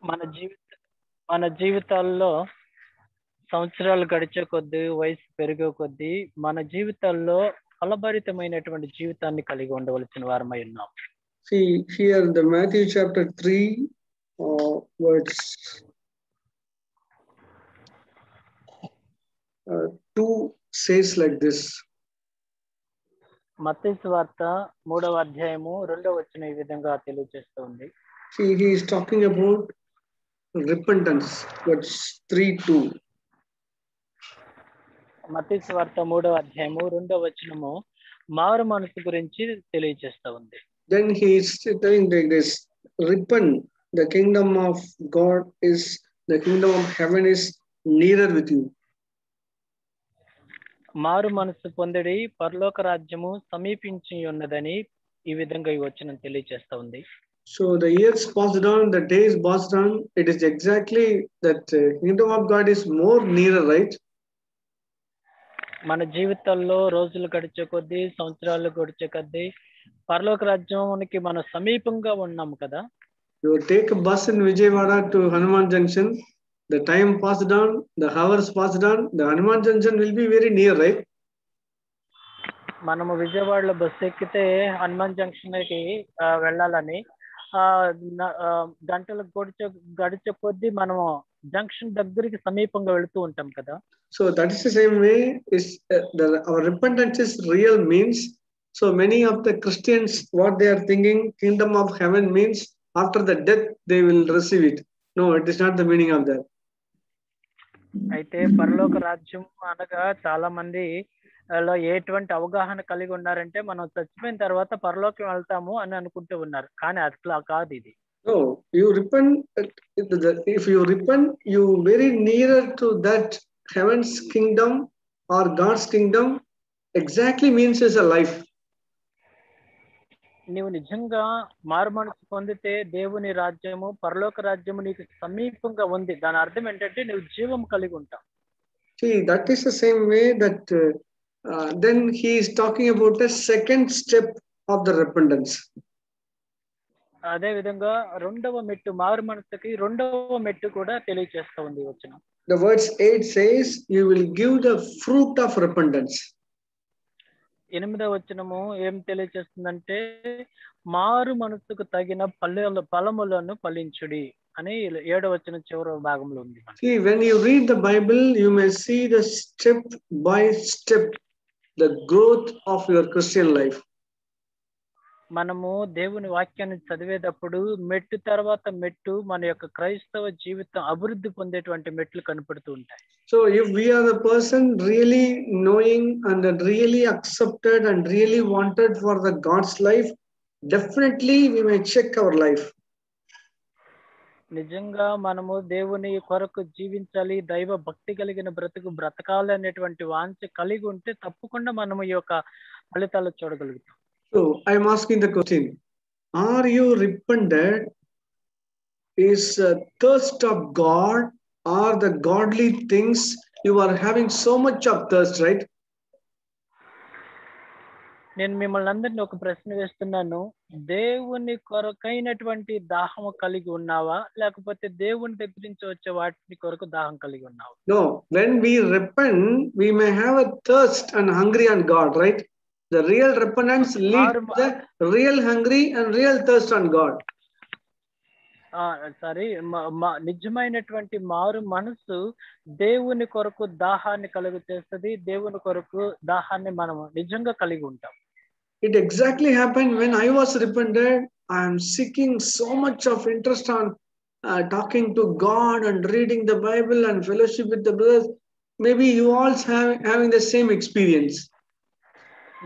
మన జీవిత మన జీవితాల్లో సంవత్సరాలు గడిచే కొద్దీ వయసు పెరిగే కొద్దీ మన జీవితాల్లో ఫలభరితమైనటువంటి జీవితాన్ని కలిగి ఉండవలసిన వారమై ఉన్నాం. See here in the Matthew chapter 3 verse 2 says like this. మత్తయి సువార్త 3వ అధ్యాయము 2వ వచనం ఈ విధంగా తెలియజేస్తుంది. See, he is talking about repentance, verse 3:2. మత్తయి సువార్త 3వ అధ్యాయము 2వ వచనము మారు మనసు గురించి తెలియజేస్తూ ఉంది. Then he is telling like this: repent, the kingdom of God is, the kingdom of heaven is nearer with you. మారు మనసు పొందిడి పరలోక రాజ్యము సమీపించి ఉన్నదని ఈ విధంగా ఈ వచనం తెలియజేస్తూ ఉంది. So the years passed on, the days passed on. It is exactly that kingdom of God is more nearer, right? మన జీవితాల్లో రోజులు గడిచే కొద్దీ సంవత్సరాలు గడిచే కొద్దీ పరలోక రాజ్యానికి మనం సమీపంగా ఉన్నాము కదా. You take a bus in Vijayawada to Hanuman Junction. The time passed on, the hours passed on. The Hanuman Junction will be very near, right? మనము విజయవాడలో బస్సు ఎక్కితే హనుమాన్ జంక్షన్ కి వెళ్ళాలని గంటలు గడిచే కొద్దీ మనము జంక్షన్ దగ్గరికి సమీపంగా వెళుతూ ఉంటాం కదా. So that is the same way is our repentance is real means. So many of the Christians, what they are thinking, kingdom of heaven means after the death they will receive it. No, it is not the meaning of that. అయితే పరలోక రాజ్యం అనగా చాలా మంది లో ఎటువంటి అవగాహన కలిగి ఉన్నారంటే మనం చచ్చిపోయిన తర్వాత పరలోకం వెళ్తాము అని అనుకుంటూ ఉన్నారు. కానీ అట్లా కాదు ఇది. No, you repent. If you repent, you very nearer to that heaven's kingdom or God's kingdom. Exactly means is a life. నీవు నిజంగా మారు మనసు పొందితే దేవుని రాజ్యము పరలోక రాజ్యము నీకు సమీపంగా ఉంది. దాని అర్థం ఏంటంటే నువ్వు జీవం కలిగి ఉంటావు. See, that is the same way that then he is talking about the second step of the repentance. అదే విధంగా రెండవ మెట్టు మారు మనసుకి రెండవ మెట్టు కూడా తెలియజేస్తా ఉంది వచనం. The verse 8 says you will give the fruit of repentance. 8వ వచనము ఏం తెలియజేస్తుందంటే మారు మనసుకు తగిన ఫలములను ఫలించుడి అని 7వ వచనం చివరి భాగంలో ఉంది. See, when you read the Bible, you may see the step by step the growth of your Christian life. మనము దేవుని వాక్యాన్ని చదివేటప్పుడు మెట్టు తర్వాత మెట్టు మన యొక్క క్రైస్తవ జీవితం అభివృద్ధి పొందేటువంటి మెట్లు కనపడుతూ ఉంటాయి. So if we are the person really knowing and really accepted and really wanted for the God's life, definitely we may check our life. నిజంగా మనము దేవుని కొరకు జీవించాలి, దైవ భక్తి కలిగిన బ్రతకాలి అనేటువంటి వాంఛ కలిగి ఉంటే తప్పకుండా మనము ఈ యొక్క ఫలితాలు చూడగలుగుతాం. So I am asking the question: are you repented? Is thirst of God or the godly things you are having so much of thirst, right? నేను మిమ్మల్ని అందరినీ ఒక ప్రశ్న వేస్తున్నాను. దేవుని కొరకైనటువంటి దాహం కలిగి ఉన్నావా, లేకపోతే దేవుని దగ్గర నుంచి వచ్చే వాటి కొరకు దాహం కలిగి ఉన్నావా? No, when we repent, we may have a thirst and hungry on God, right? The real repentance leads to the real hungry and real thirst on God. నిజమైనటువంటి మారు మనసు దేవుని కొరకు దాహాన్ని కలుగు చేస్తుంది. దేవుని కొరకు దాహాన్ని మనం నిజంగా కలిగి ఉంటాం. It exactly happened when I was repented. I am seeking so much of interest on talking to God and reading the Bible and fellowship with the brothers. Maybe you all having the same experience.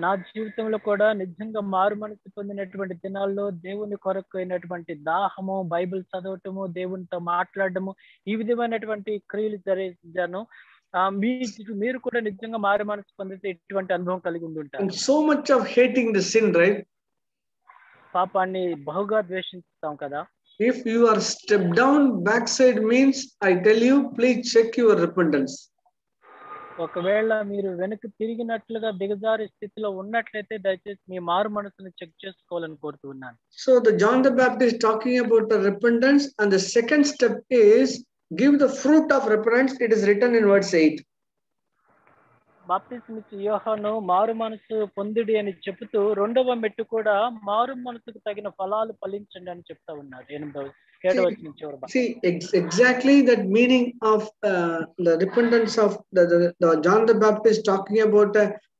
నా జీవితంలో కూడా నిజంగా మారు మనసు పొందినటువంటి దినాల్లో దేవుని కొరకు అయినటువంటి దాహము, బైబిల్ చదవటము, దేవునితో మాట్లాడటము, ఈ విధమైనటువంటి క్రియలు జరిగాను. మీరు కూడా నిజంగా మారు మనసు పొందితే ఇటువంటి అనుభవం కలిగి ఉంటారు. So much of hating the sin, right? పాపాన్ని బహుగా ద్వేషిస్తాం కదా. If you are stepped down backside means, I tell you, please check your repentance. ఒకవేళ మీరు వెనక్కి తిరిగినట్లుగా దిగజారి స్థితిలో ఉన్నట్లయితే దయచేసి మీ మారు మనసును చెక్ చేసుకోవాలని కోరుతున్నాను. So the John the Baptist talking about the repentance, and the second step is give the fruit of repentance. It is written in verse 8. బాప్తిస్మ ఇచ్చే యోహాను మారు మనసు పొందుడి అని చెబుతూ రెండవ మెట్టు కూడా మారు మనసుకు తగిన ఫలాలు ఫలించండి అని చెప్తా ఉన్నాడు. 7వ వచనం చివరి భాగం. See exactly that meaning of the repentance of the John the Baptist talking about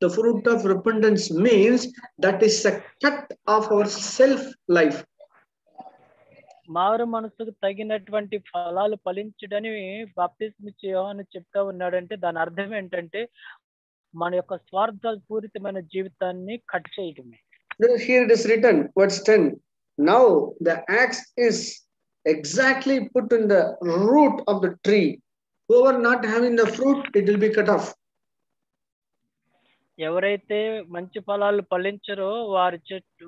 the fruit of repentance means that is a cut of our self life. మారు మనసుకు తగినటువంటి ఫలాలు ఫలించడని బాప్తిస్మ ఇచ్చే యోహాను చెప్తా ఉన్నాడంటే దాని అర్థం ఏంటంటే మన యొక్క స్వార్థపూరితమైన జీవితాన్ని కట్ చేయడమే. Here it is written, verse 10. Now the axe is exactly put in the root of the tree. Whoever not having the fruit, it will be cut off. ఎవరైతే మంచి ఫలాలు ఫలించరో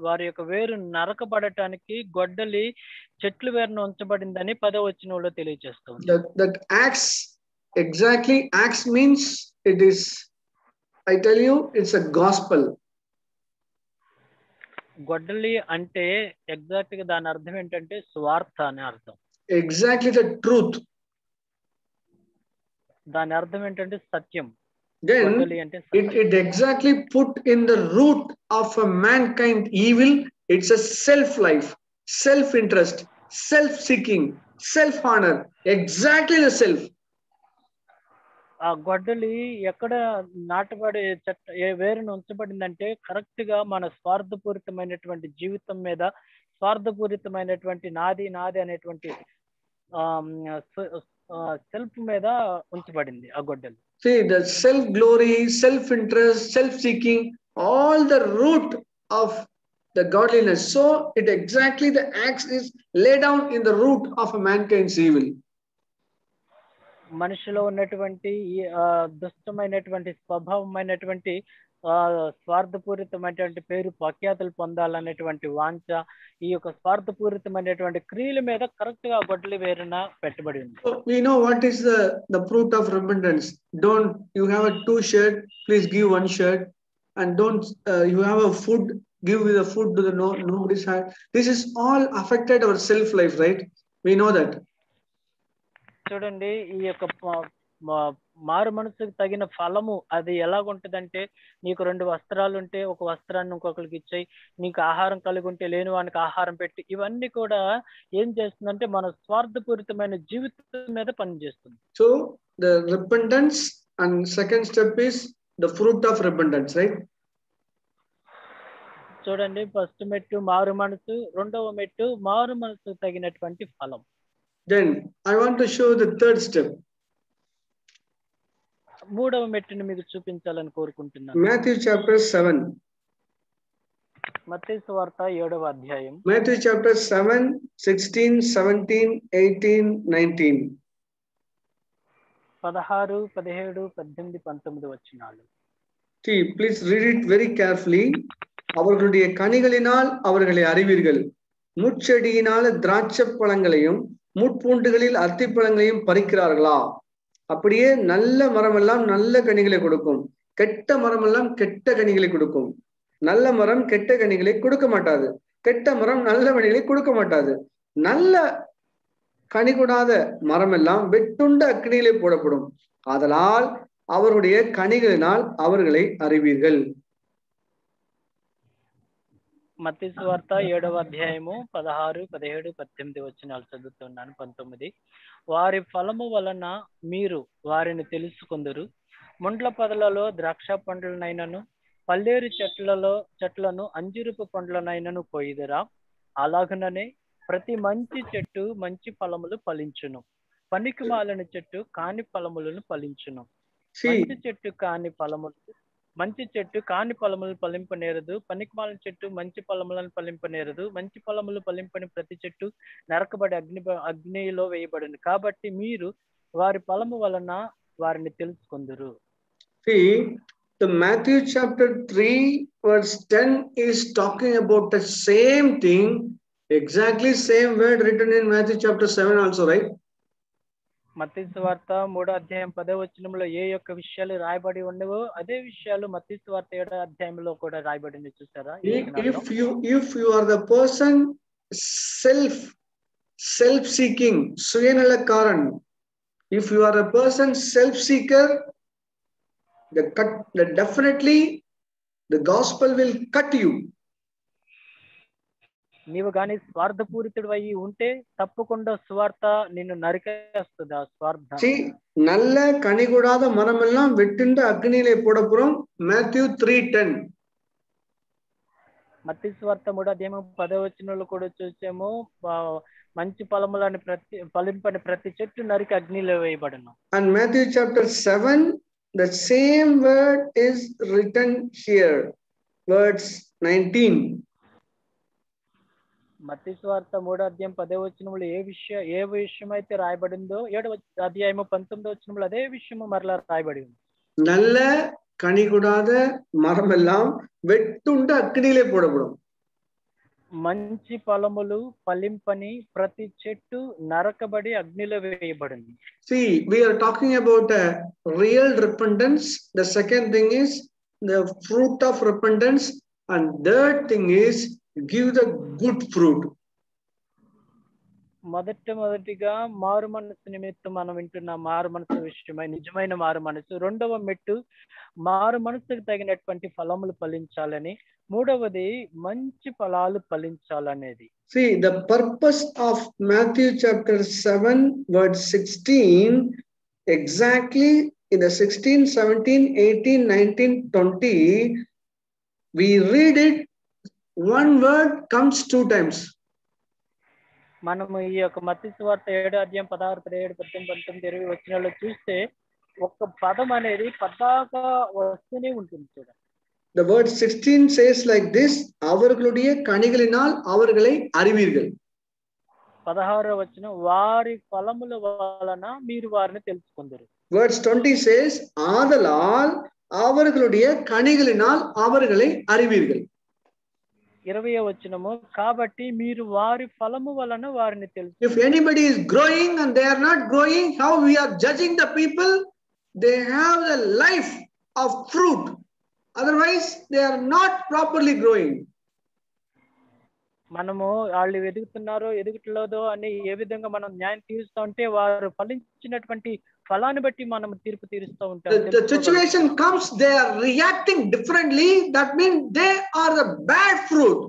వారి యొక్క వేరు నరకబడటానికి గొడ్డలి చెట్లు వేరున ఉంచబడిందని 10వ వచనంలో తెలియజేస్తుంది. That axe, exactly, axe means it is, I tell you, it's a gospel. గొడ్డలి అంటే ఎగ్జాక్ట్ గా దాని అర్థం ఏంటంటే స్వార్థ అనే అర్థం. Exactly the truth. దాని అర్థం ఏంటంటే సత్యం. Then గొడ్డలి అంటే it exactly put in the root of a mankind evil. It's a self life, self interest, self seeking, self honor. Exactly the self. ఆ గొడ్డలి ఎక్కడ నాటబడి వేరును ఉంచబడిందంటే కరెక్ట్ గా మన స్వార్థపూరితమైనటువంటి జీవితం మీద స్వార్థపూరితమైనటువంటి నాది అనేటువంటి సెల్ఫ్ మీద ఉంచబడింది ఆ గొడ్డలి. See, the self glory, self interest, self seeking, all the root of the godliness. So it exactly the axe is laid down in the root of a mankind's evil. మనిషిలో ఉన్నటువంటి దుష్టమైనటువంటి స్వభావమైనటువంటి స్వార్థపూరితమైనటువంటి పేరు ప్రఖ్యాతులు పొందాలనేటువంటి వాంఛ ఈ యొక్క స్వార్థపూరితమైనటువంటి క్రియల మీద కరెక్ట్ గా గొడ్డలి వేరున పెట్టబడి ఉంది. We know what is the fruit of repentance. Don't you have a 2 shirt, please give 1 shirt, and don't you have a food, give the food to the nobody's heart. This is all affected our self life, right? We know that. చూడండి ఈ యొక్క మారు మనసుకు తగిన ఫలము అది ఎలాగుంటదంటే నీకు 2 వస్త్రాలు ఉంటే ఒక వస్త్రాన్ని ఇంకొకరికి ఇచ్చాయి, నీకు ఆహారం కలిగి ఉంటే లేని వానికి ఆహారం పెట్టి, ఇవన్నీ కూడా ఏం చేస్తుందంటే మన స్వార్థపూరితమైన జీవితం మీద పనిచేస్తుంది. So the repentance and second step is the fruit of repentance, right? చూడండి ఫస్ట్ మెట్టు మారు మనసు, రెండవ మెట్టు మారు మనసు తగినటువంటి ఫలం. Then I want to show the third step. మూడవ మెట్టుని మీకు చూపించాలని కోరుకుంటున్నాను. Matthew chapter 7. మత్తయి సువార్త 7వ అధ్యాయం. Matthew chapter 7, 16, 17, 18, 19. 16, 17, 18, 19 వచనాలు. See, please read it very carefully. அவர்களுடைய கனிகளினால் அவர்களை அறிவீர்கள். முட்செடியினால திராட்சை பழங்களையும் முட்பூண்டுகளில் அத்திப்பழங்களையும் பறிக்கிறார்களா? அப்படியே நல்ல மரம் எல்லாம் நல்ல கனிகளை கொடுக்கும், கெட்ட மரம் எல்லாம் கெட்ட கனிகளை கொடுக்கும். நல்ல மரம் கெட்ட கனிகளை கொடுக்க மாட்டாது, கெட்ட மரம் நல்ல கனிகளை கொடுக்க மாட்டாது. நல்ல கனி கொடாத மரம் எல்லாம் வெட்டுண்ட அக்கினியிலே போடப்படும். ஆதலால் அவருடைய கனிகளினால் அவர்களை அறிவீர்கள். మత్తయి సువార్త 7వ అధ్యాయము 16, 17, 18 వచనాలు చదువుతున్నాను. 19. వారి ఫలము వలన మీరు వారిని తెలుసుకొందురు. ముండ్ల పొదలలో ద్రాక్ష పండ్లనైనను పల్లేరు చెట్లను అంజూరపు పండ్లనైనను కొయ్యుదురా? అలాగుననే ప్రతి మంచి చెట్టు మంచి ఫలములు ఫలించును, పనికి మాలిన చెట్టు కాని ఫలములను ఫలించును. మంచి చెట్టు కాని ఫలములను ఫలింపనేరదు, పనికి మాలిన చెట్టు మంచి ఫలములను ఫలింపనేరదు. మంచి ఫలములు ఫలింపని ప్రతి చెట్టు నరకబడి అగ్నిలో వేయబడింది. కాబట్టి మీరు వారి ఫలము వలన వారిని తెలుసుకొందురు. See, the Matthew chapter 3 verse 10 is talking about the same thing, exactly same word written in Matthew chapter 7 also, right? మత్తయి సువార్త 3వ అధ్యాయం 10వ వచనంలో ఏ యొక్క విషయాలు రాయబడి ఉండవో అదే విషయాలు మత్తయి సువార్త 7వ అధ్యాయంలో కూడా రాయబడింది చూసారా ఈ వచనాల్లో. If you are the person self seeking, suyanalakaran, if you are a person self seeker, definitely the gospel will cut you. నీవు గాని స్వార్థపూరితుడు అయి ఉంటే తప్పకుండా సువార్త నిన్ను నరికేస్తుంది. ఆ స్వార్థ நல்ல கனிகூடாத மரமெல்லாம் வெட்டுண்டு அக்னியிலே போடப்புறம் Matthew 3:10. మత్తయి సువార్త 3వ అధ్యాయం 10వ వచనంలో కూడా చూసాము, మంచి ఫలములను ఫలింపని ప్రతి చెట్టు నరికి అగ్నిలో వేయబడును. And Matthew chapter 7, the same word is written here, verse 19. మత్తయి సువార్త 3వ అధ్యాయం 10వ వచనంలో ఏ విషయం అయితే రాయబడిందో 7వ అధ్యాయం 19వ వచనంలో అదే విషయం మరలా రాయబడి ఉంది. நல்ல கனிகூடாத மரமெல்லாம் வெட்டுண்டு அக்னியிலே போடப்படும். మంచి ఫలములు ఫలింపని ప్రతి చెట్టు నరకబడి అగ్నిలో వేయబడింది. See, we are talking about a real repentance. The second thing is the fruit of repentance, and third thing is give the good fruit. మొదటిగా మారు మనసు నిమిత్తం మనం వింటున్న మారు మనసు విషయమై నిజమైన మారు మనసు. రెండవ మెట్టు మారు మనసుకు తగినటువంటి ఫలములు ఫలించాలని, మూడవది మంచి ఫలాలు ఫలించాలనేది. See, the purpose of Matthew chapter 7 verse 16, exactly in the 16, 17, 18, 19, 20, we read it, one word comes 2 times. మనము ఈ యొక్క మత్తయి సువార్త 7వ అధ్యాయం 16, 17, 18, 19, 20 వచనాల్లో చూస్తే ఒక్క పదం అనేది పద్దాకా వస్తూనే ఉంటుంది చూడండి. The word 16 says like this, அவர்களுடைய கனிகளினால் அவர்களை அறிவீர்கள். 16వ వచనం, వారి ఫలముల వలన మీరు వారిని తెలుసుకుందరు. Verse 20 says, ஆதலால் அவர்களுடைய கனிகளினால் அவர்களை அறிவீர்கள். 20వ వచనము, కాబట్టి మీరు వారి ఫలము వలన వారిని తెలుసు. If anybody is growing and they are not growing, how we are judging the people? They have the life of fruit. Otherwise, they are not properly growing. మనము వాళ్ళు ఎదుగుతున్నారో అని ఏ విధంగా మనం న్యాయం తీరుస్తూ ఉంటే వారు ఫలించినటువంటి ఫలాన్ని బట్టి మనం తీర్పు తీరుస్తూ ఉంటాం. The situation comes, they are reacting differently. That means they are the bad fruit.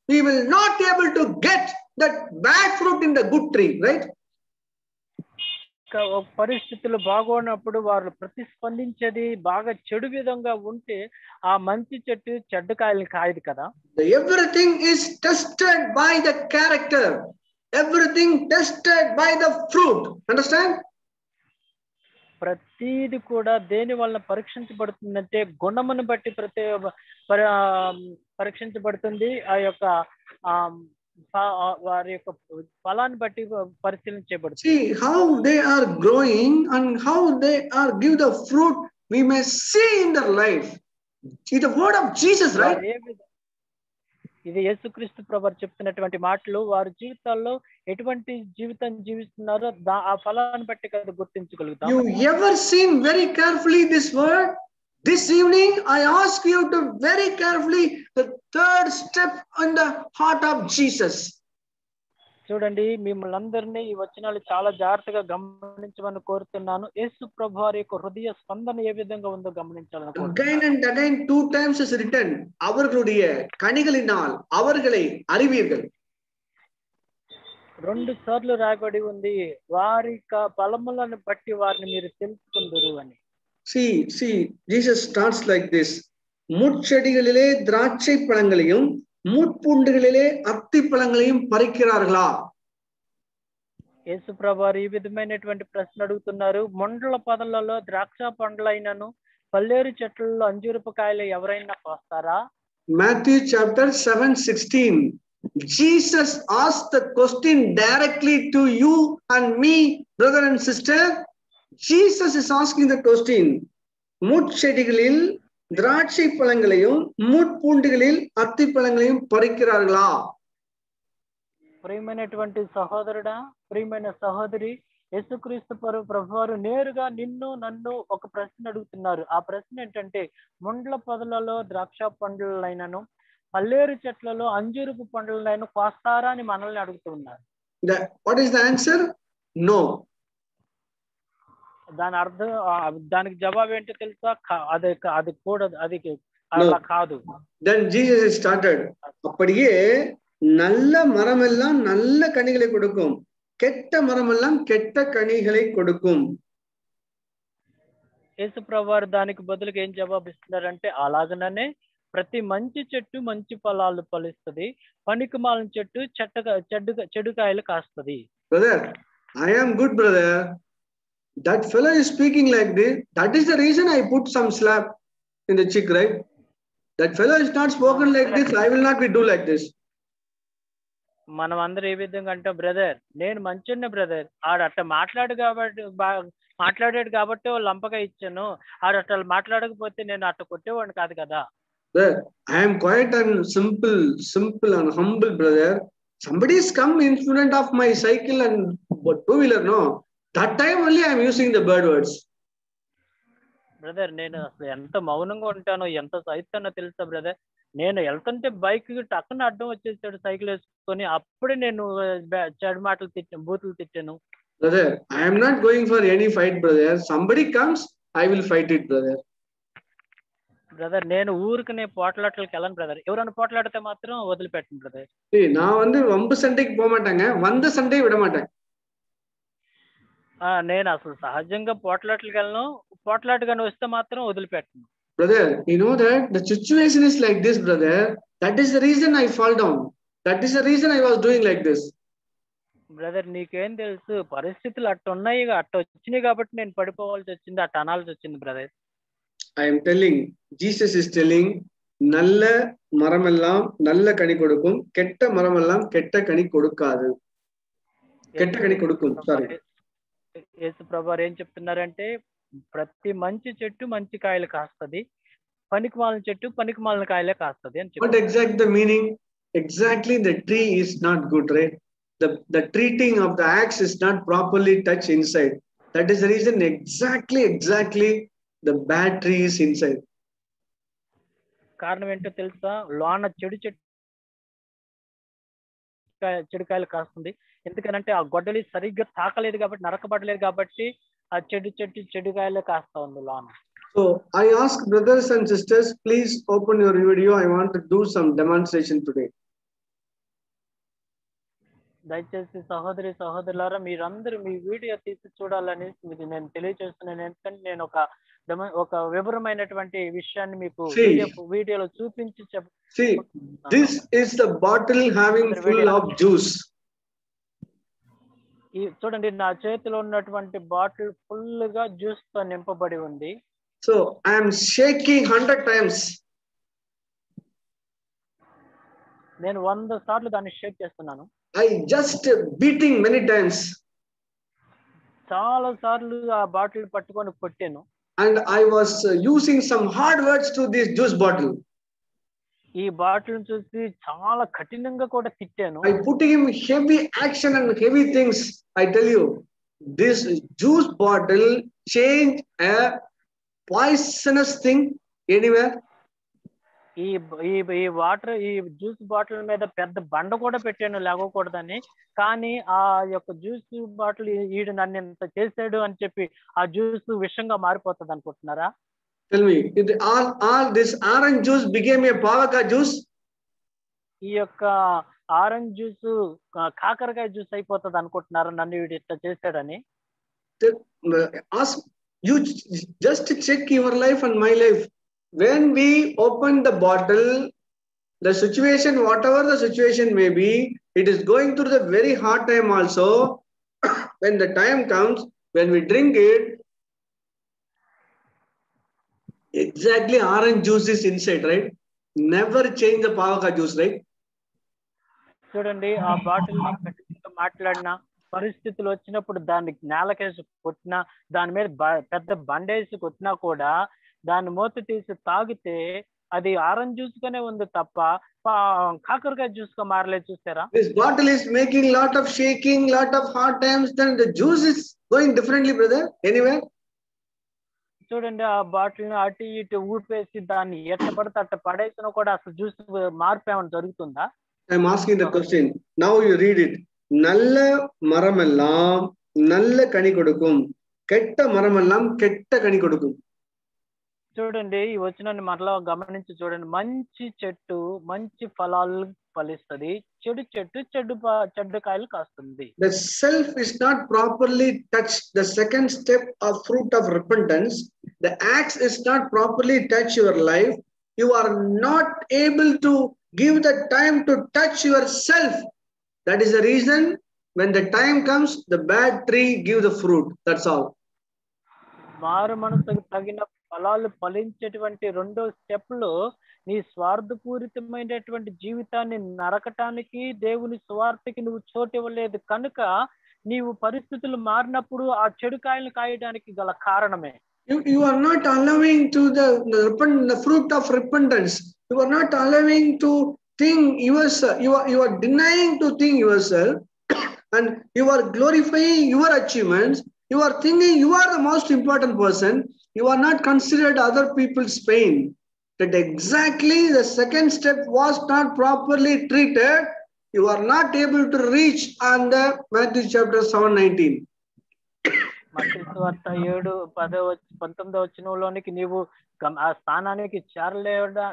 We will not be able to get that bad fruit in the good tree, right? పరిస్థితులు బాగోనప్పుడు వారు ప్రతిస్పందించేది బాగా చెడు విధంగా ఉంటే ఆ మంచి చెట్టు చెడ్డ కాయలు కాయదు కదా. Everything is tested by the character. Everything tested by the fruit. Understand? ప్రతిది కూడా దేని వల్ల పరీక్షించబడుతుందంటే గుణమును బట్టి పరీక్షించబడుతుంది. ఆ యొక్క వారి యొక్క ఫలాన్ని బట్టి పరిశీలించబడుతుంది. See how they are growing and how they are give the fruit we may see in their life. See the word of Jesus, right? ఇది యేసుక్రీస్తు ప్రభువు చెప్తున్నటువంటి మాటలు. వారి జీవితాల్లో ఎటువంటి జీవితం జీవిస్తున్నారో ఆ ఫలాన్ని బట్టి కదా గుర్తించగలుగుతాం. You ever seen very carefully this word? This evening I ask you to very carefully the third step on the heart of Jesus. చూడండి, మిమ్మల్ని అందరినీ ఈ వచనాలు చాలా జాగ్రత్తగా గమనించమని కోరుతున్నాను. యేసు ప్రభువు వారి యొక్క హృదయ స్పందన ఏ విధంగా ఉందో గమనించాలని. Again and again 2 times is written, அவர்களுடைய கனிகளினால் அவர்களை அறிவீர்கள். 2 సార్లు రాయబడి ఉంది, వారి ఫలములను బట్టి వారిని మీరు తెలుసుకుందురు అని. See, Jesus starts like this. முட்செடிகளிலே திராட்சை பழங்களையும் முட்பூண்டுகளிலே அத்தி பழங்களையும் பறிக்கிறார்களா? యేసు ప్రభువు ఈ విధమైనటువంటి ప్రశ్న అడుగుతున్నారు. మొండల పొదలలో ద్రాక్ష పండ్లైనను పల్లేరు చెట్లలో అంజూరపు కాయలు ఎవరైనా కోస్తారా? Matthew chapter 7:16. Jesus asked the question directly to you and me, brother and sister. Jesus is asking the question. முட்செடிகளில் திராட்சை பழங்களையும் முட்பூண்டுகளில் அத்தி பழங்களையும் பறிக்கிறார்களா? ప్రియమైనటువంటి సహోదరుడా, ప్రియమైన సహోదరి, యేసుక్రీస్తు ప్రభువారు నేరుగా నిన్ను నన్ను ఒక ప్రశ్న అడుగుతున్నారు. ఆ ప్రశ్న ఏంటంటే, ముండ్ల పొదలలో ద్రాక్ష పండ్లైనను పల్లేరు చెట్లలో అంజూరపు పండ్లైన కోస్తారా అని మనల్ని అడుగుతున్నారు. What is the answer? No. దాని అర్థం దానికి జవాబు ఏంటో తెలుసా? అది కూడా అది అలా కాదు. Then Jesus started. அப்படியே நல்ல மரமெல்லாம் நல்ல கனிகளை கொடுக்கும், கெட்ட மரமெல்லாம் கெட்ட கனிகளை கொடுக்கும். యేసు ప్రభువారు దానికి బదులుగా ఏం జవాబు ఇస్తున్నారంటే, అలాగనే ప్రతి మంచి చెట్టు మంచి ఫలాలు ఫలిస్తుంది, పనికిమాలిన చెట్టు చెడుకాయలు కాస్తుంది. Brother, I am good, brother. That fellow is speaking like this. That is the reason I put some slap in the cheek, right? That fellow is not spoken like this. I will not be do like this. మనం అందరూ ఏ విధంగా అంటే, brother నేను మంచిన్న brother, ఆడు అట్లా మాట్లాడాడు కాబట్టి లంపగా ఇచ్చాను, ఆడు అట్లా మాట్లాడకపోతే నేను అట్లా కొట్టేవాడిని కాదు కదా. I am quiet and simple and humble, brother. Somebody is come in front of my cycle and two-wheeler, no? That time only I am using the bad words. Brother నేను అసలు ఎంత మౌనంగా ఉంటానో, ఎంత సహిస్తానో తెలుసా బ్రదర్. నేను వెళ్తుంటే బైక్ టక్కున అడ్డం వచ్చేసాడు సైకిల్ వేసుకొని, అప్పుడే నేను చెడు మాటలు తిట్టాను, బూతులు తిట్టాను. Brother, I am not going for any fight, brother. Somebody comes, I will fight it, brother. Brother నేను ఊరికి పోట్లాటలకు వెళ్ళను బ్రదర్, ఎవరైనా పోట్లాడితే మాత్రం వదిలిపెట్టను బ్రదర్. நான் வந்து ரொம்ப சண்டைக்கு போக மாட்டாங்க, வந்த சண்டையை விட மாட்டேன். నేను అసలు సహజంగా పోట్లాటలకు వెళ్ళను, పోట్లాటగానే వస్తే మాత్రం వదిలిపెట్టను. Brother, you know that the situation is like this, brother. That is the reason I fall down. That is the reason I was doing like this. Brother నీకేం తెలుసు, పరిస్థితులు అట్ట ఉన్నాయి, అట్ట వచ్చినాయి కాబట్టి నేను పడిపోవాల్సి వచ్చింది, అట్ట అనాల్సి వచ్చింది brother. I am telling, Jesus is telling, நல்ல மரமெல்லாம் நல்ல கனி கொடுக்கும், கெட்ட மரமெல்லாம் கெட்ட கனி கொடுக்காது. கெட்ட கனி கொடுக்கும். సారీ. యేసు ప్రభువారు ఏం చెప్తున్నారంటే, ప్రతి మంచి చెట్టు మంచి కాయలు కాస్తది, పనికిమాలిన చెట్టు పనికిమాలిన కాయలే కాస్తది అని చెప్పారు. What exactly the meaning? Exactly, the tree is not good, right? The treating of the axe is not properly touched inside. That is the reason exactly the bad tree is inside. కారణం ఏంటో తెలుసా? లోన చెడుకాయలు కాస్తుంది. ఎందుకనంటే ఆ గొడ్డలి సరిగ్గా తాకలేదు కాబట్టి, నరకబడలేదు కాబట్టి ఆ చెడుకాయలే కాస్తా ఉంది లోన. So I ask brothers and sisters, please open your video. I want to do some demonstration today. దయచేసి సహోదరి సహోదరులారా మీరందరూ మీ వీడియో తీసి చూడాలని నేను తెలియజేస్తున్నాను. ఎందుకంటే నేను ఒక వివరమైనటువంటి విషయాన్ని మీకు వీడియోలో చూపించి See, this is the bottle having full of juice. చూడండి, నా చేతిలో ఉన్నటువంటి బాటిల్ ఫుల్ గా జ్యూస్ తో నింపబడి ఉంది. So I am shaking 100 times. నేను 100 సార్లు దాన్ని షేక్ చేస్తున్నాను. I just beating many times. చాలా సార్లు ఆ బాటిల్ పట్టుకొని కొట్టాను. And I was using some hard words to this juice bottle. ఈ బాటిల్ చూసి చాలా కఠినంగా కూడా తిట్టాను. I put him heavy action and heavy things. I tell you, this juice bottle change a poisonous thing anywhere. ఈ water ఈ juice bottle మీద పెద్ద బండ కూడా పెట్టాను లేకపోకూడదని, కానీ ఆ యొక్క జ్యూస్ బాటిల్ ఈడు నన్ను ఇంత చేసాడు అని చెప్పి ఆ జ్యూస్ విషంగా మారిపోతుంది అనుకుంటున్నారా? Tell me, all this orange juice became a pavaka juice? ఈ యొక్క ఆరెంజ్ జ్యూస్ కాకరకాయ జ్యూస్ అయిపోతుంది అనుకుంటున్నారా నన్ను వీడు ఇట్లా చేశాడని? You just check your life and my life. When we open the bottle, the situation, whatever the situation may be, it is going through the very hard time also. When the time comes, when we drink it, exactly orange juice is inside, right? Never change the pavaka juice, right? చూడండి, ఆ bottle మాట్లాడిన పరిస్థితులు వచ్చినప్పుడు దాన్ని నేలకేసి కొట్టినా, దాని మీద పెద్ద బండేసి కొట్టినా కూడా దాన్ని మూత తీసి తాగితే అది ఆరెంజ్ జ్యూస్ గానే ఉంది తప్ప కాకరకాయ జ్యూస్ గా మారలేదు. చూసారా? This bottle is making lot of shaking, lot of hard times, then the juice is going differently, brother. Anywhere? చూడండి, ఆ బాటిల్ ని అటు ఇటు ఊపేసి దాన్ని ఎట్ట పడితే అట్ట పడేసినా కూడా అసలు జ్యూస్ మార్పు ఏమైనా జరుగుతుందా? I'm asking the question. Now you read it. நல்ல மரமெல்லாம் நல்ல கனி கொடுக்கும், கெட்ட மரமெல்லாம் கெட்ட கனி கொடுக்கும். చూడండి, ఈ వచనాన్ని మరలా గమనించి చూడండి. మంచి చెట్టు మంచి ఫలాలు ఫలిస్తుంది, చెడు చెట్టు చెడ్డు కాయలు కాస్తుంది. The self is not properly touched. The second step of fruit of repentance, the axe is not properly touch your life. You are not able to give the time to touch yourself. That is the reason when the time comes, the bad tree give the fruit. That's all. మారు మనసుకు తగిన ఫలాలు ఫలించేటువంటి రెండో step లో నీ స్వార్థపూరితమైనటువంటి జీవితాన్ని నరకటానికి దేవుని స్వార్థకి నువ్వు చోటు ఇవ్వలేదు కనుక నీవు పరిస్థితులు మారినప్పుడు ఆ చెడు కాయలు కాయడానికి గల కారణమే. You are not allowing to the fruit of repentance. You are not allowing to think yourself. You are denying to think yourself, and you are glorifying your achievements. You are thinking you are the most important person. You are not considered other people's pain. That exactly the second step was not properly treated. You are not able to reach on the Matthew chapter 7:19. మత్తయి సువార్త 7:19 వచనంలోనికి నీవు ఆ స్థానానికి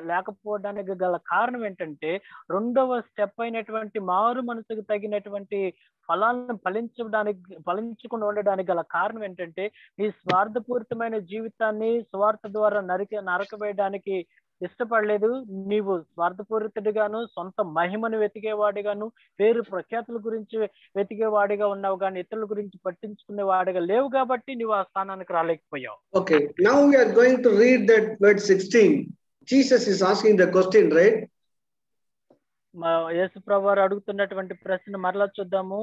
లేకపోవడానికి గల కారణం ఏంటంటే రెండవ step అయినటువంటి మారు మనసుకు తగినటువంటి ఫలాలను ఫలించకుండా ఉండడానికి గల కారణం ఏంటంటే నీ స్వార్థపూరితమైన జీవితాన్ని స్వార్థ ద్వారా నరకవేయడానికి ఇష్టపడలేదు. నీవు స్వార్థపూరితుడిగాను సొంత మహిమను వెతికేవాడిగాను పేరు ప్రఖ్యాతుల గురించి వెతికేవాడిగా ఉన్నావు, కానీ ఇతరుల గురించి పట్టించుకునే వాడిగా లేవు కాబట్టి నీవు ఆ స్థానానికి రాలేకపోయావు. Okay, now we are going to read that verse 16. Jesus is asking the question, right? యేసు ప్రభువారు అడుగుతున్నటువంటి ప్రశ్న మరలా చూద్దాము.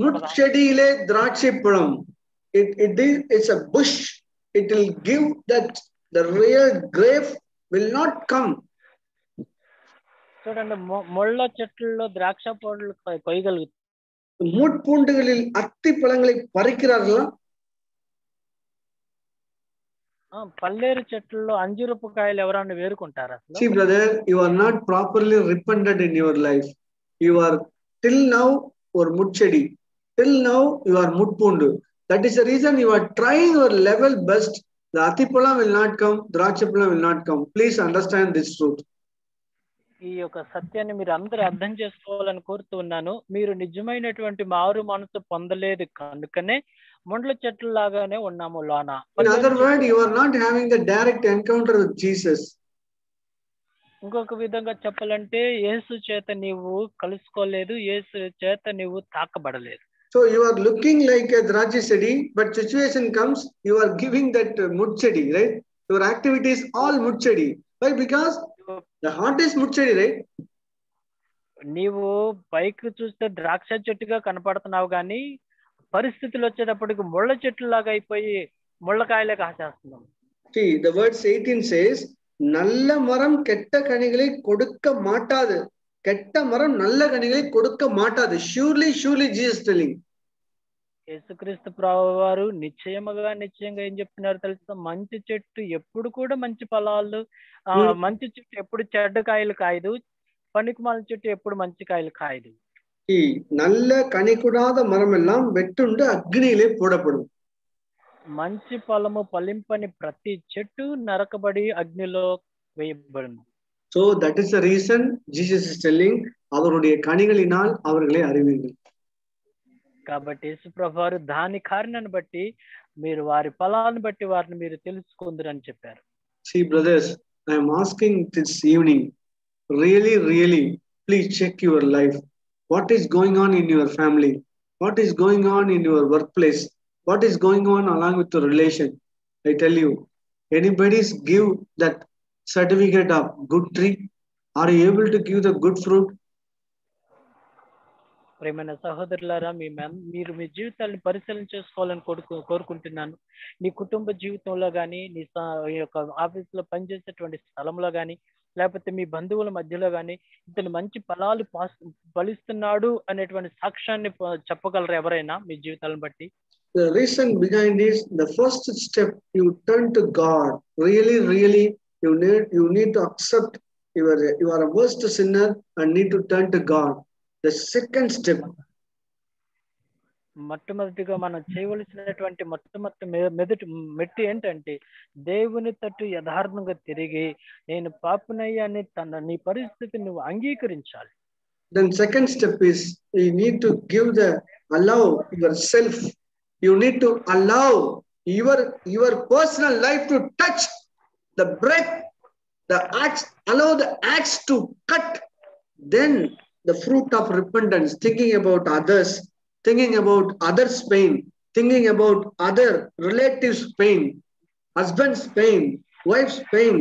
ముచ్చడిలే ద్రాక్షపళం. It's a bush. It will give that the real grape will not come. చూడండి, ముళ్ళ చెట్లలో ద్రాక్ష పళ్ళు కొయ్యగలుగుతాయి. முட்பூண்டுகளில் அத்தி பழங்களை பறிக்கிறார்களா? పల్లేరు చెట్లలో అంజూరపు కాయలు ఎవరైనా వేరుకుంటారా? See brother, you are not properly repented in your life. You are till now or mutchedi. Till now you are mutpundu. That is the reason you are trying your level best. The athipalam will not come, drakshapalam will not come. Please understand this truth. ఈ యొక్క సత్యాన్ని మీరు అందరూ అర్థం చేసుకోవాలని కోరుతూ ఉన్నాను. మీరు నిజమైనటువంటి మారు మనసు పొందలేదు కనుకనే ముండ్ల చెట్ల లాగానే ఉన్నాము లోన. In other words, you are not having the direct encounter with Jesus. ఇంకొక విధంగా చెప్పాలంటే యేసు చేత నీవు కలుసుకోలేదు, యేసు చేత నీవు తాకబడలేదు. So you are looking like a drachi sedi, but situation comes, you are giving that mutchedi, right? Your activity is all mutchedi. Why? Because the heart is mutchedi, right? నీవు పైకి చూస్తే ద్రాక్ష చెట్టుగా కనపడుతున్నావు, కానీ పరిస్థితులు వచ్చేటప్పటికి ముళ్ళ చెట్లు లాగా అయిపోయి ముళ్ళకాయలే కాసేస్తున్నాం. See, the verse 18 says, நல்ல மரம் கெட்ட கனிகளை கொடுக்க மாட்டாது, கெட்ட மரம் நல்ல கனிகளை கொடுக்க மாட்டாது. Surely Jesus telling. యేసుక్రీస్తు ప్రభువారు నిశ్చయంగా ఏం చెప్తున్నారు తెలుసా? మంచి చెట్టు ఎప్పుడు కూడా మంచి ఫలాలు, మంచి చెట్టు ఎప్పుడు చెడ్డ కాయలు కాయదు, పనికిమాలిన చెట్టు ఎప్పుడు మంచి కాయలు కాయదు. நல்ல கனி கூடாத மரம் எல்லாம் வெட்டுண்டு அக்னியிலே போடப்படும். మంచి ఫలము ఫలింపని ప్రతి చెట్టు నరకబడి అగ్నిలో వేయబడును. So that is the reason Jesus is telling, அவருடைய கனிகளினால் அவர்களை அறிவீர்கள். కాబట్టి యేసు ప్రభువారు దాని కారణాన్ని బట్టి మీరు వారి ఫలాన్ని బట్టి వారిని మీరు తెలుసుకుందరని చెప్పారు. See brothers, I am asking this evening, really please check your life. What is going on in your family? What is going on in your workplace? What is going on along with your relation? I tell you, anybody's give that certificate of good tree? Are you able to give the good fruit? ప్రేమైన సహోదరులారా, మీరు మీ జీవితాన్ని పరిశీలన చేసుకోవాలని కోరుకుంటున్నాను. నీ కుటుంబ జీవితంలో కానీ, నీ యొక్క ఆఫీసులో పనిచేసేటువంటి స్థలంలో కానీ, లేకపోతే మీ బంధువుల మధ్యలో కానీ ఇతను మంచి ఫలాలు ఫలిస్తున్నాడు అనేటువంటి సాక్ష్యాన్ని చెప్పగలరు ఎవరైనా మీ జీవితాలను బట్టి? The reason behind is the first step, you turn to God. Really, you need to accept you are a worst sinner and need to turn to God. The second step, మొట్టమొదటిగా మనం చేయవలసినటువంటి మొదటి మెట్టు ఏంటంటే దేవుని తట్టు యథార్థంగా తిరిగి నేను పాపినయ్యాన్ని నీ పరిస్థితిని నువ్వు అంగీకరించాలి. Then second step is you need to allow yourself. You need to allow your personal life to touch the breath, the axe, allow the axe to cut. Then the fruit of repentance, thinking about others, thinking about others' pain, thinking about other relatives' pain, husband's pain, wife's pain.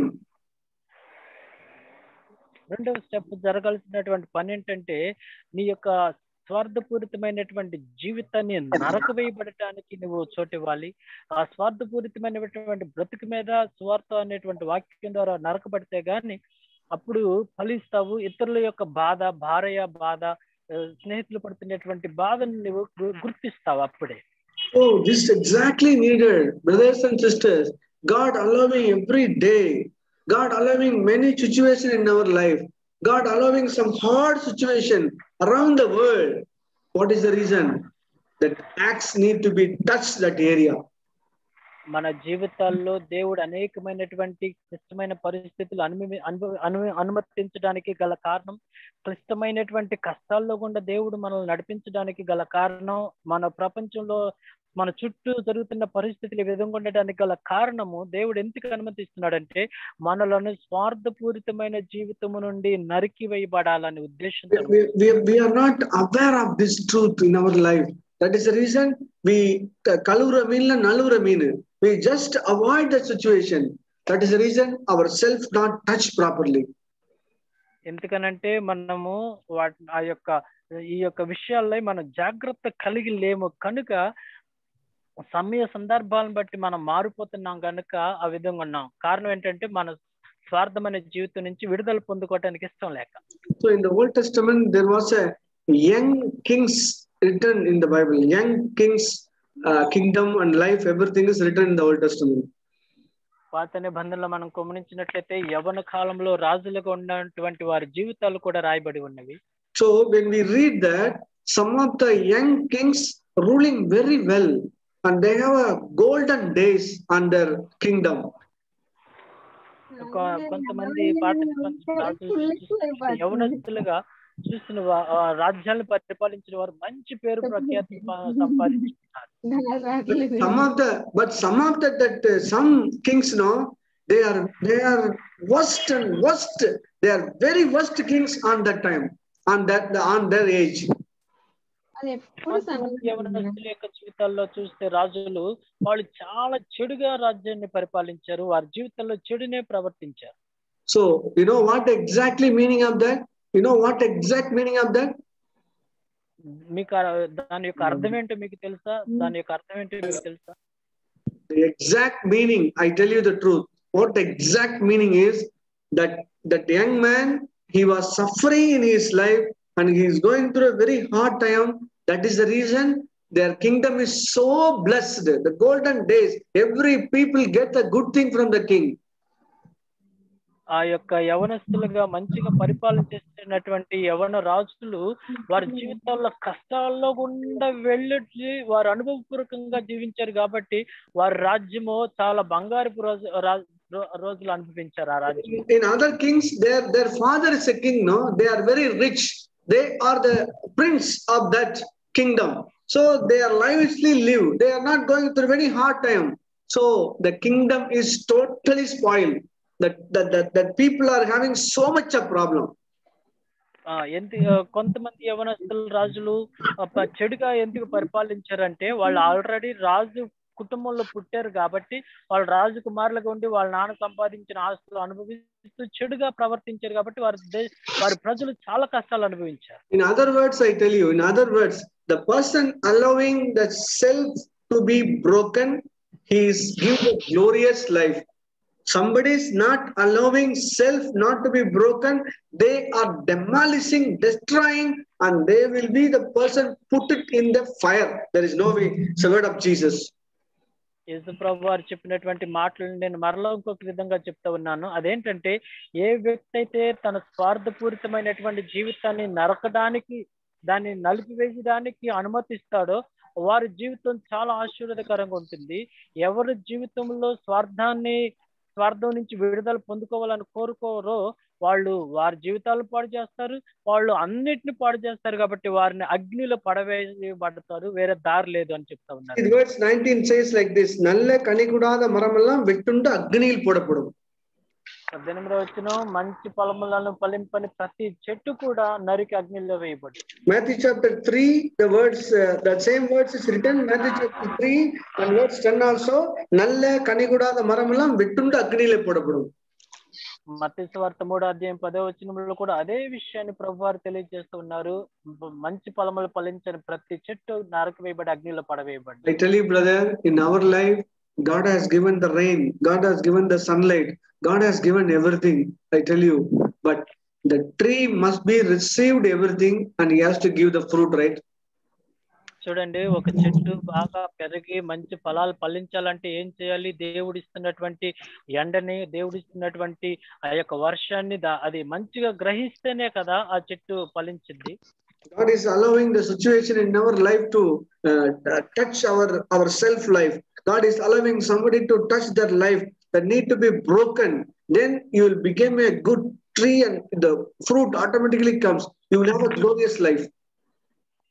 రెండవ step జరగాల్సినటువంటి పని ఏంటంటే నీ యొక్క స్వార్థపూరితమైనటువంటి జీవితాన్ని నరకవేయబడటానికి నువ్వు చోటు ఇవ్వాలి. ఆ స్వార్థపూరితమైనటువంటి బ్రతుకు మీద స్వార్థ అనేటువంటి వాక్యం ద్వారా నరకబడితే గాని అప్పుడు ఫలిస్తావు. ఇతరుల యొక్క బాధ, భార్య బాధ, స్నేహితులు పడుతున్నటువంటి బాధను నువ్వు గుర్తిస్తావు అప్పుడే. Oh, this is exactly needed, brothers and sisters. God allowing every day, God allowing many situations in our life, God allowing some hard situation around the world. What is the reason? That axe need to be touched that area. మన జీవితాల్లో దేవుడు అనేకమైనటువంటి క్లిష్టమైన పరిస్థితులు అనుమతించడానికి గల కారణం, క్లిష్టమైనటువంటి కష్టాల్లో గుండా దేవుడు మనల్ని నడిపించడానికి గల కారణం, మన ప్రపంచంలో మన చుట్టూ జరుగుతున్న పరిస్థితులు ఈ విధంగా ఉండడానికి గల కారణము దేవుడు ఎందుకు అనుమతిస్తున్నాడంటే మనలను స్వార్థపూరితమైన జీవితము నుండి నరికి వేయబడాలనే ఉద్దేశంతో. We are not aware of this truth in our life. That is the reason we kalura mean nalura mean. We just avoid the situation. That is the reason our self not touched properly. ఎందుకనంటే మనము ఈ యొక్క విషయాల్లో మనం జాగ్రత్త కలిగి లేము కనుక సమయ సందర్భాలను బట్టి మనం మారిపోతున్నాం కనుక ఆ విధంగా ఉన్నాం. కారణం ఏంటంటే మన స్వార్థమైన జీవితం నుంచి విడుదల పొందుకోవడానికి ఇష్టం లేక. So in the Old Testament there was a young kings written in the Bible. Young kings, kingdom and life, everything is written in the Old Testament. పాత నిబంధనలో మనం గమనించినట్లయితే యవ్వన కాలంలో రాజులుగా ఉన్నటువంటి వారి జీవితాలు కూడా రాయబడి ఉన్నవి. So when we read that, some of the young kings ruling very well and they have a golden days on their kingdom. కొంతమంది పాత రాజులు యవనస్తులుగా చూసిన రాజ్యాలను పరిపాలించిన వారు మంచి పేరు ప్రఖ్యాతి సంపాదించుకున్నారు. Some kings know they are worst and worst. They are very worst kings on that time, on their age. యవనస్తుల యొక్క జీవితాల్లో చూస్తే రాజులు వాళ్ళు చాలా చెడుగా రాజ్యాన్ని పరిపాలించారు, వారి జీవితంలో చెడునే ప్రవర్తించారు. So you know what exactly meaning of that? You know what exact meaning of that? మీకు దాని యొక్క అర్థం ఏంటో మీకు తెలుసా? దాని యొక్క అర్థం ఏంటో మీకు తెలుసా? The exact meaning, I tell you the truth. What the exact meaning is that young man, he was suffering in his life and he is going through a very hard time. That is the reason their kingdom is so blessed. The golden days, every people get a good thing from the king. ఆ యొక్క యవనస్తులుగా మంచిగా పరిపాలన చేస్తున్నటువంటి యవన రాజులు వారి జీవితాల్లో కష్టాల్లో గుండా వెళ్ళి వారు అనుభవపూర్వకంగా జీవించారు కాబట్టి వారి రాజ్యము చాలా బంగారపు రోజులు అనుభవించారు. ఆ రాజ్యం. In other kings, their father is a king, no? They are very rich. They are the prince of that kingdom. So they are lavishly live. They are not going through very hard time. So the kingdom is totally spoiled. That people are having so much of problem. కొంతమంది యవనస్తుల రాజులు చెడుగా ఎందుకు పరిపాలించారంటే వాళ్ళు already రాజు కుటుంబంలో పుట్టారు కాబట్టి వాళ్ళు రాజకుమారులుగా ఉండి వాళ్ళ నాన్న సంపాదించిన ఆస్తులు అనుభవిస్తూ చెడుగా ప్రవర్తించారు కాబట్టి వారి ప్రజలు చాలా కష్టాలు అనుభవించారు. In other words, I tell you, in other words, the person allowing the self to be broken, he is given a glorious life. Somebody is not allowing self not to be broken, they are demolishing, destroying, and they will be the person put it in the fire. There is no way. It's the word of Jesus. యేసు ప్రభు వారు చెప్పినటువంటి మాటలను నేను మరలా ఇంకొక విధంగా చెప్తా ఉన్నాను. అదేంటంటే, ఏ వ్యక్తి అయితే తన స్వార్థపూరితమైనటువంటి జీవితాన్ని నరకడానికి, దాన్ని నలిపివేయడానికి అనుమతిస్తాడో వారి జీవితం చాలా ఆశీర్వాదకరంగా ఉంటుంది. ఎవరి జీవితంలో స్వార్థం నుంచి విడుదల పొందుకోవాలని కోరుకోరో వాళ్ళు వారి జీవితాలను పాడు చేస్తారు, వాళ్ళు అన్నిటిని పాడు చేస్తారు. కాబట్టి వారిని అగ్నిలో పడవేయబడతారు, వేరే దారి లేదు అని చెప్తా ఉన్నారు. Verse 19 says like this, நல்ல கனி கூடாத மரமெல்லாம் வெட்டுண்டு அக்னியில் போடப்படும். 18వ వచనం, మంచి ఫలములను ఫలింపని ప్రతి చెట్టు కూడా నరికి అగ్నిలో వేయబడు. Matthew chapter 3, the same words is written. Matthew chapter 3 and verse 10 also, நல்ல கனி கூடாத மரமெல்லாம் வெட்டுண்டு அக்னியிலே போடப்படும். మత్తయి సువార్త 3వ అధ్యాయం 10వ వచనంలో కూడా అదే విషయాన్ని ప్రభువారు తెలియజేస్తూ ఉన్నారు. మంచి ఫలములు ఫలించని ప్రతి చెట్టు నరికి వేయబడి అగ్నిలో పడవేయబడి. I tell you, brother, in our life, God has given the rain, God has given the sunlight, God has given everything. I tell you, but the tree must be received everything and he has to give the fruit, right? చూడండి, ఒక చెట్టు బాగా పెరిగి మంచి ఫలాలు ఫలించాలంటే ఏం చేయాలి? దేవుడిస్తున్నటువంటి ఎండని, దేవుడిస్తున్నటువంటి ఆ యొక్క వర్షాన్ని అది మంచిగా గ్రహిస్తేనే కదా ఆ చెట్టు ఫలించింది. God is allowing the situation in our life to touch our self life. God is allowing somebody to touch their life that need to be broken. Then you will become a good tree and the fruit automatically comes. You will have a glorious life.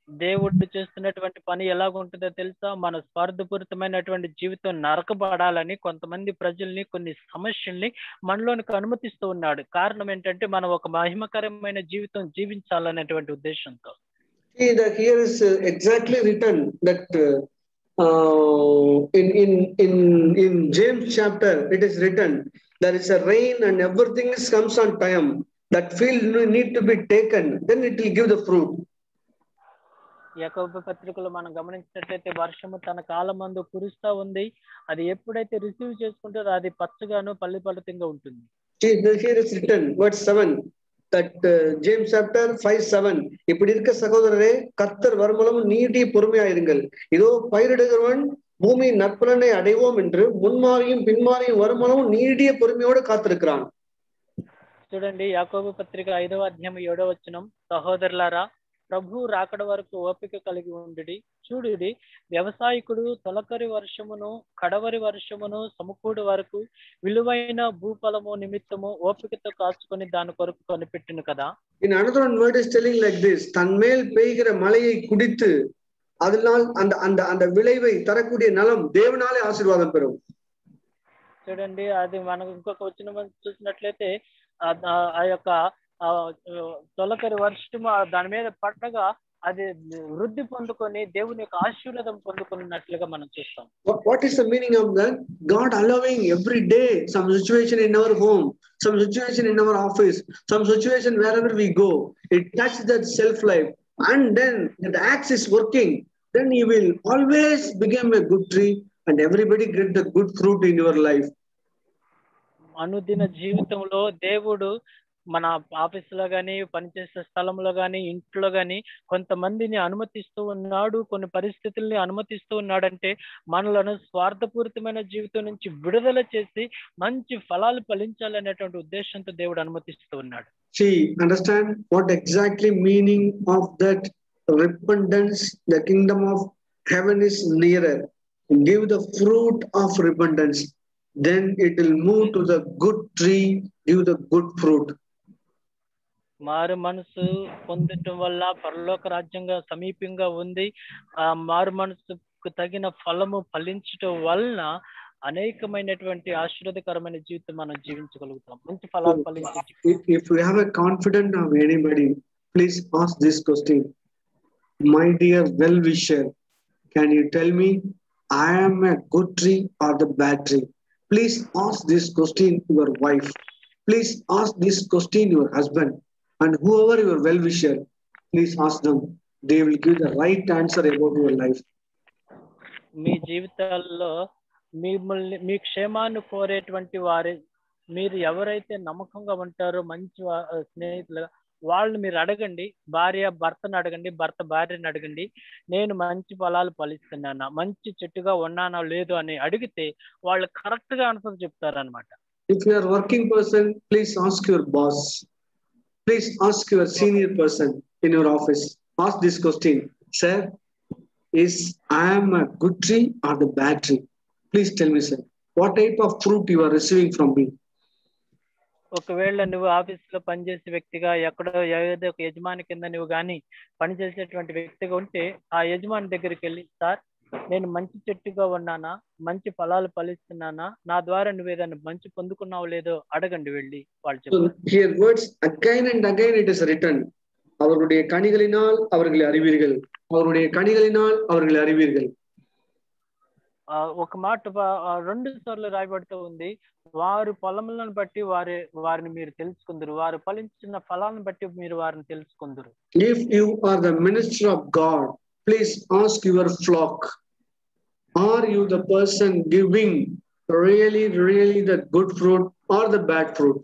దేవుడు చేస్తున్నటువంటి పని ఎలాగుంటుందో తెలుసా? మన స్వార్థపూరితమైనటువంటి జీవితం నరకబడాలని కొంతమంది ప్రజల్ని, కొన్ని సమస్యల్ని మనలోనికి అనుమతిస్తూ ఉన్నాడు. కారణం ఏంటంటే మనం ఒక మహిమకరమైన జీవితం జీవించాలనేటువంటి ఉద్దేశంతో. Here is exactly written that in James chapter it is written, there is a rain and everything comes on time. That field need to be taken, then it will give the fruit. యాకోబు పత్రికలో మనం గమనించినట్లయితే వర్షము తన కాలమందు కురుస్తా ఉంది. అది ఎప్పుడైతే రిసీవ్ చేసుకుంటారో అది పచ్చగాను పల్లిపలితంగా ఉంటుంది. Here is written, verse 7, that James chapter 5:7, இப்படி இருக்க சகோதரரே, கர்த்தர் வருமளவும் நீடி பொறுமையாயிருங்கள். இதோ பயிரிடுகிறவன் பூமி நற்பலனை அடைவோம் என்று முன்மாறியும் பின்மாறியும் வருமளவும் நீடிய பொறுமையோடு காத்திருக்கிறான். చూడండి, యాకోబు పత్రిక 5వ అధ్యాయం 7వ వచనం, సహోదరులారా, ప్రభు రాకడ వరకు ఓపిక కలిగి ఉండుడి. చూడుడి, వ్యవసాయకుడు తొలకరి వర్షమును కడవరి వర్షమును సమకూడు వరకు విలువైన భూఫలము నిమిత్తము ఓపికతో కాచుకొని దాని కొరకు కనిపెట్టును కదా. In another one word is telling like this, தன்மேல் பெய்கிற மழையை குடித்து அதனால் அந்த விளைவை தரக்கூடிய நலம் தேவனாலே ஆசீர்வாதம் பெறும். చూడండి, అది మనకు ఇంకొక వచనం చూసినట్లయితే ఆ యొక్క తొలకరి వర్షం దాని మీద పడగా అది వృద్ధి పొందుకొని దేవుని యొక్క ఆశీర్వాదం పొందుకున్నట్లుగా మనం చూస్తాం. What is the meaning of that? God allowing every day some situation in our home, some situation in our office, some situation wherever we go, it touches that self life, and then the axe is working, then you will always become a good tree and everybody get the good fruit in your life. అనుదిన జీవితంలో దేవుడు మన ఆఫీసులో గాని, పనిచేసే స్థలంలో గాని, ఇంట్లో గాని కొంతమందిని అనుమతిస్తూ ఉన్నాడు, కొన్ని పరిస్థితుల్ని అనుమతిస్తూ ఉన్నాడంటే మనలను స్వార్థపూరితమైన జీవితం నుంచి విడుదల చేసి మంచి ఫలాలు ఫలించాలనేటువంటి ఉద్దేశంతో దేవుడు అనుమతిస్తూ ఉన్నాడు. See, understand what exactly meaning of that repentance. The kingdom of heaven is nearer. Give the fruit of repentance, then it will move to the good tree, give the good fruit. మారు మనసు పొందటం వల్ల పరలోక రాజ్యంగా సమీపంగా ఉంది. ఆ మారు మనసుకు తగిన ఫలము ఫలించటం వలన అనేకమైనటువంటి ఆశీర్వాదకరమైన జీవితం మనం జీవించగలుగుతాం, మంచి ఫలాలు ఫలించి. If you have a confidence of anybody, please ask this question. My dear well-wisher, can you tell me I am a good tree or the bad tree? Please ask this question your wife. Please ask this question your husband. And whoever your well-wisher, please ask them. They will give the right answer about your life. మీ జీవితాల్లో మీ క్షేమాన్ని కోరేటువంటి వారి మీరు ఎవరైతే నమ్మకంగా ఉంటారో మంచి స్నేహితులుగా వాళ్ళని మీరు అడగండి. భార్య భర్తను అడగండి, భర్త భార్యను అడగండి. నేను మంచి ఫలాలు ఫలిస్తున్నానా, మంచి చెట్టుగా ఉన్నానా లేదు అని అడిగితే వాళ్ళు కరెక్ట్ గా ఆన్సర్ చెప్తారనమాట. If you are a working person, please ask your boss. Please ask your senior person in your office. Ask this question. Sir, is I am a good tree or the bad tree? Please tell me, sir. What type of fruit you are receiving from me? ఒకవేళ నువ్వు ఆఫీసులో పనిచేసే వ్యక్తిగా ఎక్కడో ఏదో ఒక యజమాని కింద నువ్వు కానీ పనిచేసేటువంటి వ్యక్తిగా ఉంటే ఆ యజమాని దగ్గరికి వెళ్ళి, సార్ నేను మంచి చెట్టుగా ఉన్నానా, మంచి ఫలాలు ఫలిస్తున్నానా, నా ద్వారా నువ్వు ఏదైనా మంచి పొందుకున్నావు లేదో అడగండి వెళ్ళి వాళ్ళు చెప్తారు. Here words again and again it is written. அவர்களுடைய கனிகளினால் அவர்களை அறிவீர்கள், அவருடைய கனிகளினால் அவர்களை அறிவீர்கள். ఒక మాట 2 సార్లు రాయబడుతూ ఉంది, వారు ఫలములను బట్టి వారిని మీరు తెలుసుకుందరు, వారు ఫలించిన ఫలాలను బట్టి మీరు వారిని తెలుసుకుందరు. If you are the minister of God, please ask your flock, are you the person giving really the good fruit or the bad fruit?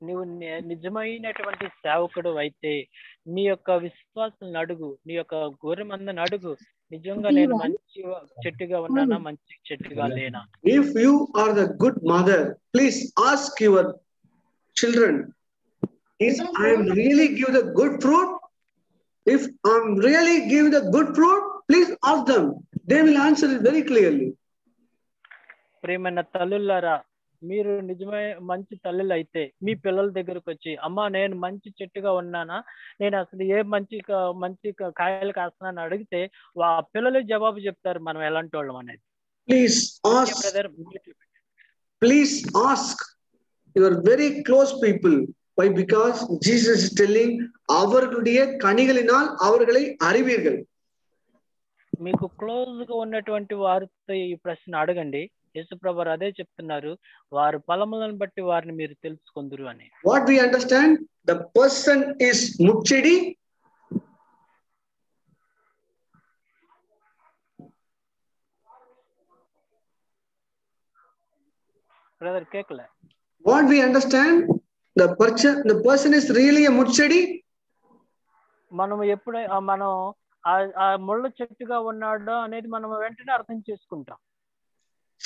నువ్వు నిజమైనటువంటి సేవకుడు అయితే నీ యొక్క విశ్వాసాలను అడుగు, నీ యొక్క గొర్రె మందని అడుగు, నిజంగా నేను మంచి చెట్టుగా ఉన్నానా, మంచి చెట్టుగా లేనా. If you are the good mother, please ask your children, if I am really give the good fruit, if I am really give the good fruit, please ask them. They will answer it very clearly. ప్రియమైన తల్లులారా, మీరు నిజమే మంచి తల్లులు అయితే మీ పిల్లల దగ్గరకు వచ్చి, అమ్మా నేను మంచి చెట్టుగా ఉన్నానా, నేను అసలు ఏ మంచి కాయలు కాస్తున్నాను అడిగితే ఆ పిల్లలు జవాబు చెప్తారు మనం ఎలాంటి వాళ్ళం అనేది. Please ask your very close people. Why? Because Jesus is telling அவர்களுடைய கனிகளினால் அவர்களை அறிவீர்கள். మీకు క్లోజ్ గా ఉన్నటువంటి వారితో ఈ ప్రశ్న అడగండి. యేసుప్రభు అదే చెప్తున్నారు, వారు ఫలములను బట్టి వారిని మీరు తెలుసుకుందురు అని. What we understand, the person is ముచ్చడి. బ్రదర్ కేకలే. What we understand, the person is really a ముచ్చడి. మనం ఆ ముళ్ళ చెట్టుగా ఉన్నాడా అనేది మనం వెంటనే అర్థం చేసుకుంటాం.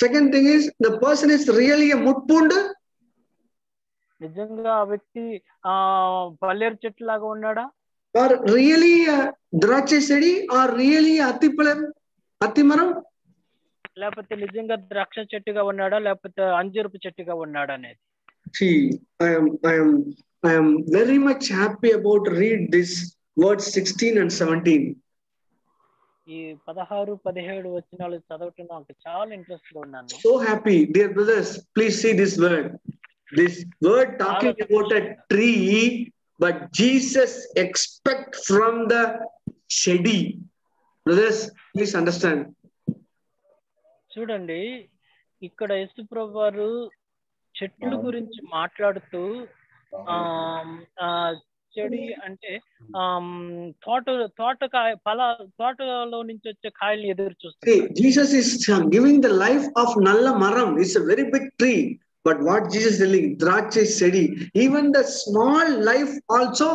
Second thing is, the person is really a mutpundu. నిజంగా ఆ వ్యక్తి పల్లేరు చెట్టు లాగా ఉన్నాడా, or really a ద్రాక్ష చెడి, or really అతిమరం, లేకపోతే నిజంగా ద్రాక్ష చెట్టుగా ఉన్నాడా, లేకపోతే అంజూరపు చెట్టుగా ఉన్నాడా అనేది. See, I am very much happy about read this words 16 and 17. ఈ 16, 17 వచనాలు చదవటం నాకు చాలా ఇంట్రెస్ట్ గా ఉన్నాను. So happy, dear brothers, please see this word. This word talking about a tree, but Jesus expect from the shady. Brothers, please understand. చూడండి, ఇక్కడ యేసుప్రభు వారు చెట్ల గురించి మాట్లాడుతూ చెడి అంటే తోటలో నుంచి వచ్చే కాయల్ని ఎదురు చూస్తారు. Jesus is giving the life of nalla maram. It's a very big tree, but what Jesus is telling, draksha sedi, even the small life also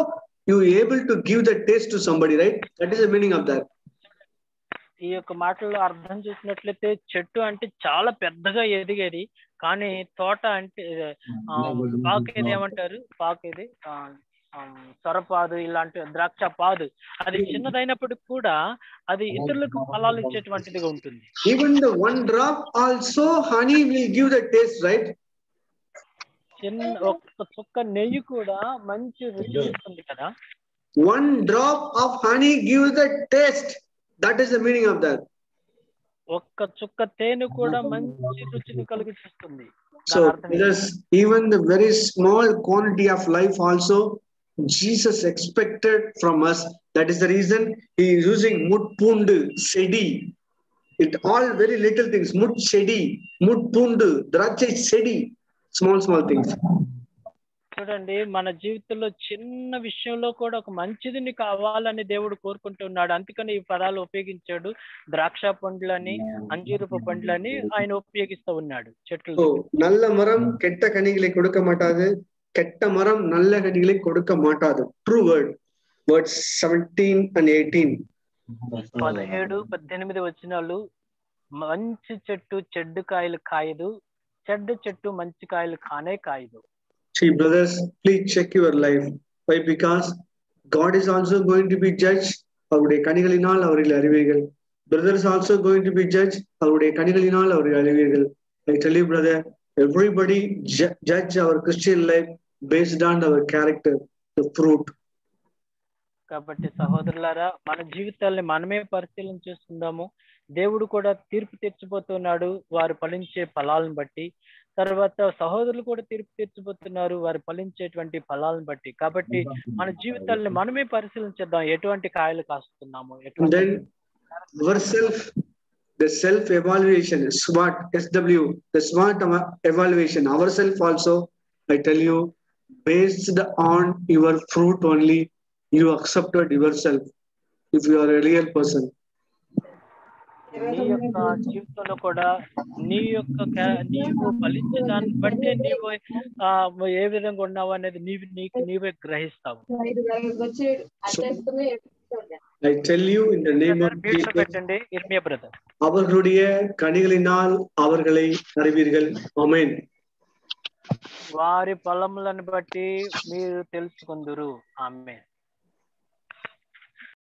you able to give the taste to somebody, right? That is the meaning of that. ఈ యొక్క మాటల్లో అర్థం చేసినట్లయితే చెట్టు అంటే చాలా పెద్దగా ఎదిగేది, కానీ తోట అంటే పాకేది ఏమంటారు, పాకేది సొరపాదు, ఇలాంటి ద్రాక్ష పాదు, అది చిన్నదైనప్పటికి కూడా అది ఇతరులకు ఫలాలు ఇచ్చేటువంటిదిగా ఉంటుంది. Even the one drop also honey will give the taste, right? ఒక్క చుక్క నెయ్యి కూడా మంచి రుచి ఇస్తుంది కదా. One drop of honey gives the taste. That is the meaning of that. ఒక్క చుక్క తేనె కూడా మంచి రుచిని కలిగిస్తుంది. So even the very small quantity of life also Jesus expected from us. That is the reason he is using mutpundu sedi. It all very little things. Mud chedi, mud pundu, drachai chedi. Small things. చూడండి, మన జీవితంలో చిన్న విషయంలో కూడా ఒక మంచిదిని కావాలని దేవుడు కోరుకుంటున్నాడు. అందుకని ఈ పదాలు ఉపయోగించాడు. ద్రాక్ష పండ్లని, అంజూరపు పండ్లని ఆయన ఉపయోగిస్తూ ఉన్నాడు చెట్లు. నల్ల మరం కెట్ట కనిగిలే కొడుక మాటాదు, కెట్ట మరం నల్ల కనిగిలే కొడుక మాటాదు. True word. Words 17 and 18. 17, 18 వచనాలు. మంచి చెట్టు చెడ్డు కాయలు కాయదు, చెడ్డ చెట్టు మంచి కాయలు కానే కాయదు. See, brothers, please check your life. Why? Because God is also going to be judged. Avude kanigalinal avaril arivegal. Brothers also going to be judged. Avude kanigalinal avaril arivegal. I tell you, brother, everybody judge our Christian life based on our character, the fruit. కాబట్టి సహోదరులారా, మన జీవితాల్ని మనమే పరిశీలన చేసుకుందాము. దేవుడు కూడా తీర్పు తీర్చబోతున్నాడు వారు ఫలించే ఫలాలను బట్టి. తర్వాత సహోదరులు కూడా తీర్పు తీర్చబోతున్నారు వారు ఫలించేటువంటి ఫలాలను బట్టి. కాబట్టి మన జీవితాల్ని మనమే పరిశీలించేద్దాం, ఎటువంటి కాయలు కాస్తున్నాము. The self evaluation, SWOT, SW, the SWOT evaluation, ourself also, I tell you, based on your fruit only, you accepted yourself if you are a real person. నీ యొక్క జీవితంలో కూడా నీవు ఫలించే దాన్ని బట్టి నీవు ఏ విధంగా ఉన్నావు అనేది నీవే గ్రహిస్తావు. I tell you in the name of Jesus, పెట్టండి ఇర్మియా బ్రదర్. அவர்களுடைய கனிகளினால் அவர்களை அறிவீர்கள். ఆమేన్. వారి ఫలములను బట్టి మీరు తెలుసుకుందురు. ఆమేన్.